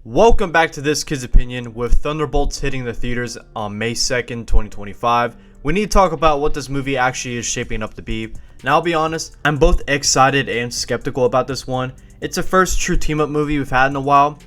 Welcome back to This Kid's Opinion. With Thunderbolts hitting the theaters on May 2nd, 2025, we need to talk about what this movie actually is shaping up to be. Now, I'll be honest, I'm both excited and skeptical about this one. It's the first true team-up movie we've had in a while,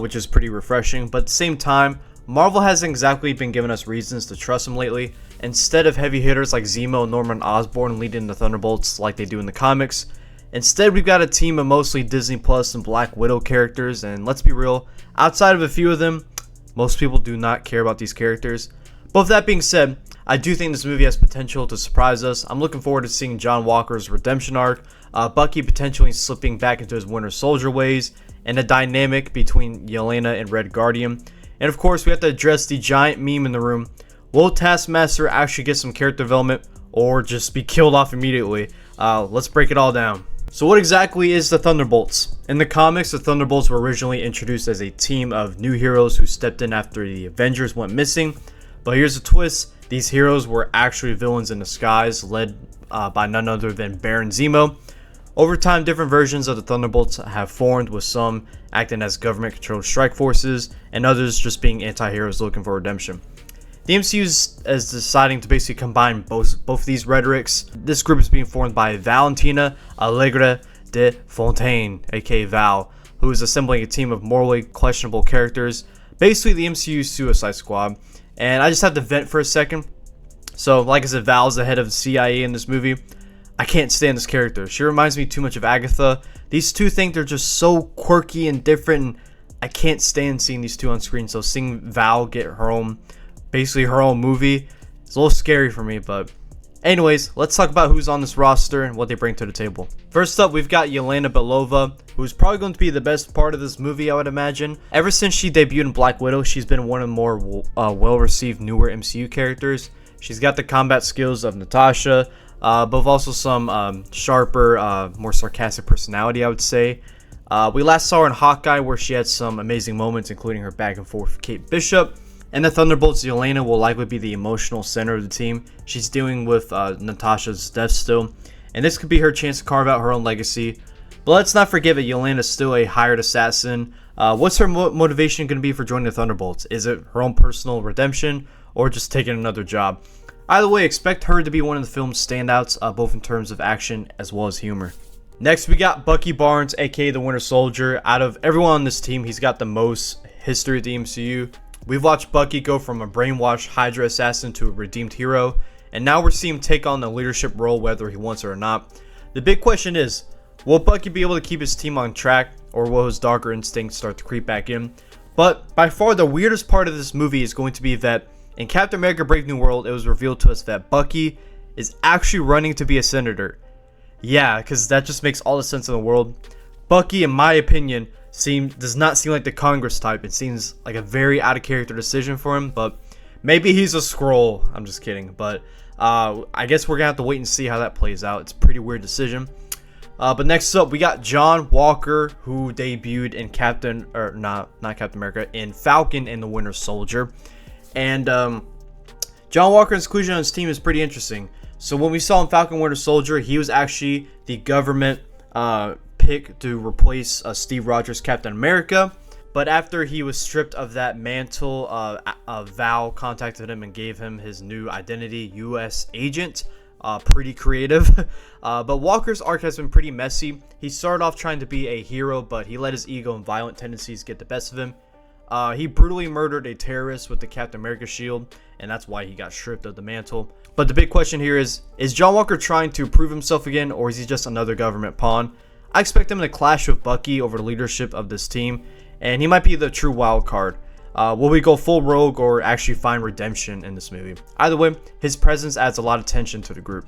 which is pretty refreshing, but at the same time, Marvel hasn't exactly been giving us reasons to trust them lately. Instead of heavy hitters like Zemo and Norman Osborn leading the Thunderbolts like they do in the comics, instead we've got a team of mostly Disney Plus and Black Widow characters, and let's be real, outside of a few of them, most people do not care about these characters. But with that being said, I do think this movie has potential to surprise us. I'm looking forward to seeing John Walker's redemption arc, Bucky potentially slipping back into his Winter Soldier ways, and a dynamic between Yelena and Red Guardian. And of course, we have to address the giant meme in the room. Will Taskmaster actually get some character development, or just be killed off immediately? Let's break it all down. So what exactly is the Thunderbolts? In the comics, the Thunderbolts were originally introduced as a team of new heroes who stepped in after the Avengers went missing. But here's the twist. These heroes were actually villains in disguise, led by none other than Baron Zemo. Over time, different versions of the Thunderbolts have formed, with some acting as government-controlled strike forces, and others just being anti-heroes looking for redemption. The MCU is deciding to basically combine both these rhetorics. This group is being formed by Valentina Allegra de Fontaine, aka Val, who is assembling a team of morally questionable characters, basically the MCU's Suicide Squad. And I just have to vent for a second. So, like I said, Val's the head of the CIA in this movie. I can't stand this character. She reminds me too much of Agatha. These two think they're just so quirky and different, and I can't stand seeing these two on screen. So seeing Val get her own, basically her own movie, it's a little scary for me. But anyways, let's talk about who's on this roster and what they bring to the table. First up, we've got Yena Belova, who's probably going to be the best part of this movie, I would imagine. Ever since she debuted in Black Widow, she's been one of the more well-received newer MCU characters. She's got the combat skills of Natasha, but also some sharper, more sarcastic personality, I would say. We last saw her in Hawkeye, where she had some amazing moments, including her back and forth with Kate Bishop. And the Thunderbolts, Yelena will likely be the emotional center of the team. She's dealing with Natasha's death still, and this could be her chance to carve out her own legacy. But let's not forget that Yelena is still a hired assassin. What's her motivation going to be for joining the Thunderbolts? Is it her own personal redemption, or just taking another job? Either way, expect her to be one of the film's standouts, both in terms of action as well as humor. Next, we got Bucky Barnes, aka the Winter Soldier. Out of everyone on this team, he's got the most history at the MCU. We've watched Bucky go from a brainwashed Hydra assassin to a redeemed hero, and now we're seeing him take on the leadership role whether he wants it or not. The big question is, will Bucky be able to keep his team on track, or will his darker instincts start to creep back in? But by far the weirdest part of this movie is going to be that in Captain America Brave New World, it was revealed to us that Bucky is actually running to be a senator. Yeah, because that just makes all the sense in the world. Bucky, in my opinion, does not seem like the Congress type. It seems like a very out of character decision for him, but maybe he's a Skrull. I'm just kidding, but I guess we're gonna have to wait and see how that plays out. It's a pretty weird decision. But next up, we got John Walker, who debuted in not Captain America, in Falcon and the Winter Soldier. And John Walker's inclusion on his team is pretty interesting. So when we saw in Falcon Winter Soldier, he was actually the government pick to replace Steve Rogers' Captain America. But after he was stripped of that mantle, Val contacted him and gave him his new identity, U.S. agent. Pretty creative. But Walker's arc has been pretty messy. He started off trying to be a hero, but he let his ego and violent tendencies get the best of him. He brutally murdered a terrorist with the Captain America shield, and that's why he got stripped of the mantle. But the big question here is John Walker trying to prove himself again, or is he just another government pawn? I expect him to clash with Bucky over the leadership of this team, and he might be the true wild card. Will we go full rogue or actually find redemption in this movie? Either way, his presence adds a lot of tension to the group.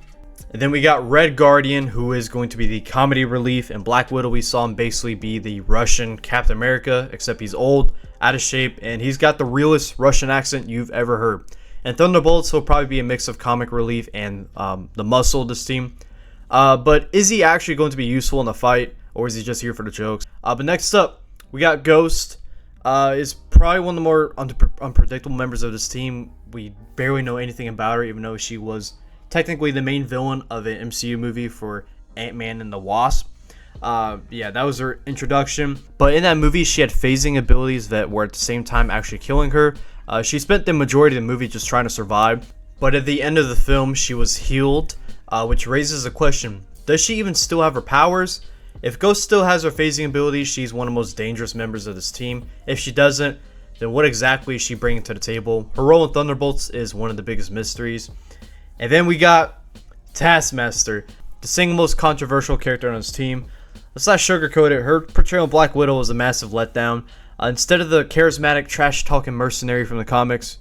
And then we got Red Guardian, who is going to be the comedy relief. In Black Widow, we saw him basically be the Russian Captain America, except he's old, out of shape, and he's got the realest Russian accent you've ever heard. And Thunderbolts will probably be a mix of comic relief and the muscle of this team. But is he actually going to be useful in the fight, or is he just here for the jokes? But next up, we got Ghost. Is probably one of the more unpredictable members of this team. We barely know anything about her, even though she was technically the main villain of an MCU movie for Ant-Man and the Wasp. Yeah, that was her introduction. But in that movie, she had phasing abilities that were at the same time actually killing her. She spent the majority of the movie just trying to survive. But at the end of the film, she was healed, which raises a question. Does she even still have her powers? If Ghost still has her phasing abilities, she's one of the most dangerous members of this team. If she doesn't, then what exactly is she bringing to the table? Her role in Thunderbolts is one of the biggest mysteries. And then we got Taskmaster, the single most controversial character on his team. Let's not sugarcoat it. Her portrayal of Black Widow was a massive letdown. Instead of the charismatic, trash-talking mercenary from the comics,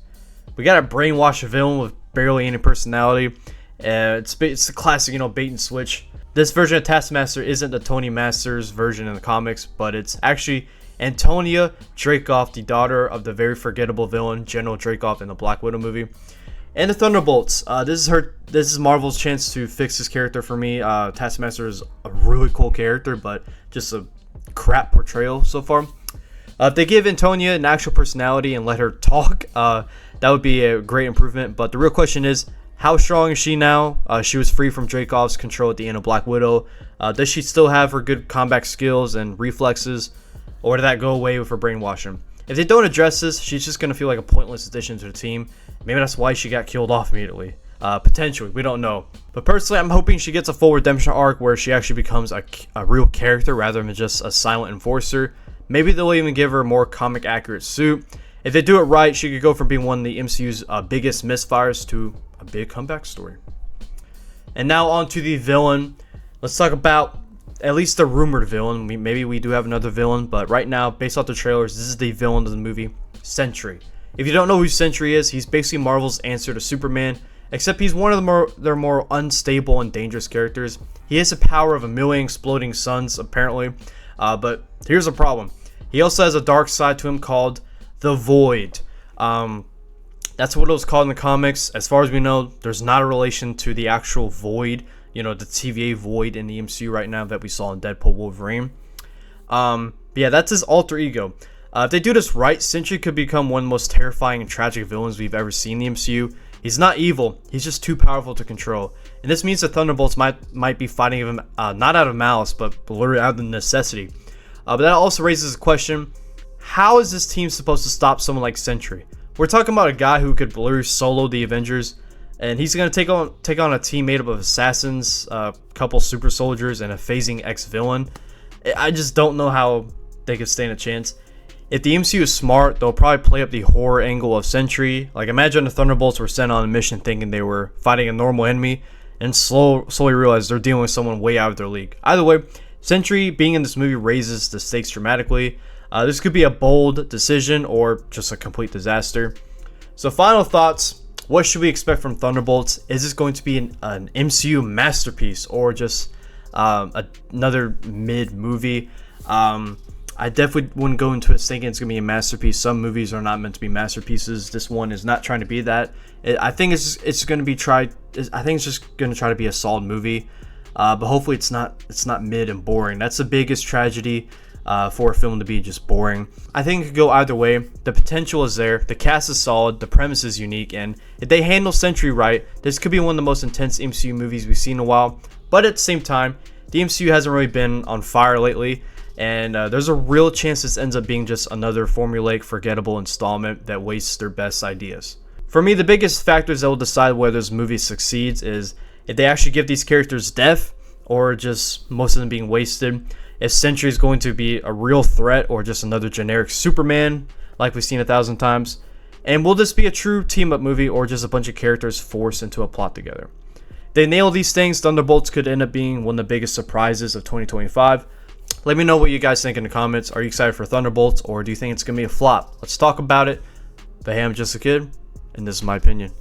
we got a brainwashed villain with barely any personality. It's the classic, bait and switch. This version of Taskmaster isn't the Tony Masters version in the comics, but it's actually Antonia Dreykov, the daughter of the very forgettable villain General Dreykov in the Black Widow movie. And the Thunderbolts. This is Marvel's chance to fix this character for me. Taskmaster is a really cool character, but just a crap portrayal so far. If they give Antonia an actual personality and let her talk, that would be a great improvement. But the real question is, how strong is she now? She was free from Dreykov's control at the end of Black Widow. Does she still have her good combat skills and reflexes? Or did that go away with her brainwashing? If they don't address this, she's just going to feel like a pointless addition to the team. Maybe that's why she got killed off immediately. Potentially, we don't know. But personally, I'm hoping she gets a full redemption arc where she actually becomes a real character rather than just a silent enforcer. Maybe they'll even give her a more comic accurate suit. If they do it right, she could go from being one of the MCU's biggest misfires to a big comeback story. And now on to the villain. Let's talk about at least the rumored villain. Maybe we do have another villain, but right now, based off the trailers, this is the villain of the movie, Sentry. If you don't know who Sentry is, he's basically Marvel's answer to Superman, except he's one of their more unstable and dangerous characters. He has the power of a million exploding suns, apparently, but here's the problem. He also has a dark side to him called the Void. That's what it was called in the comics. As far as we know, there's not a relation to the actual Void, the TVA Void in the MCU right now that we saw in Deadpool Wolverine. But yeah, that's his alter ego. If they do this right, Sentry could become one of the most terrifying and tragic villains we've ever seen in the MCU. He's not evil, he's just too powerful to control. And this means the Thunderbolts might be fighting him not out of malice, but literally out of necessity. But that also raises a question, how is this team supposed to stop someone like Sentry? We're talking about a guy who could literally solo the Avengers, and he's going to take on a team made up of assassins, a couple super soldiers, and a phasing ex-villain. I just don't know how they could stand a chance. If the MCU is smart, they'll probably play up the horror angle of Sentry. Like, imagine the Thunderbolts were sent on a mission thinking they were fighting a normal enemy, and slowly realize they're dealing with someone way out of their league. Either way, Sentry being in this movie raises the stakes dramatically. This could be a bold decision or just a complete disaster. So final thoughts. What should we expect from Thunderbolts? Is this going to be an MCU masterpiece or just another mid movie? I definitely wouldn't go into it thinking it's going to be a masterpiece. Some movies are not meant to be masterpieces. This one is not trying to be that. I think it's just going to try to be a solid movie. But hopefully it's not mid and boring. That's the biggest tragedy for a film to be just boring. I think it could go either way. The potential is there. The cast is solid. The premise is unique. And if they handle Sentry right, this could be one of the most intense MCU movies we've seen in a while. But at the same time, the MCU hasn't really been on fire lately. And there's a real chance this ends up being just another formulaic, forgettable installment that wastes their best ideas. For me, the biggest factors that will decide whether this movie succeeds is if they actually give these characters depth or just most of them being wasted. If Sentry is going to be a real threat or just another generic Superman like we've seen 1,000 times. And will this be a true team-up movie or just a bunch of characters forced into a plot together? If they nail these things, Thunderbolts could end up being one of the biggest surprises of 2025. Let me know what you guys think in the comments. Are you excited for Thunderbolts or do you think it's going to be a flop? Let's talk about it. But hey, I'm just a kid, and this is my opinion.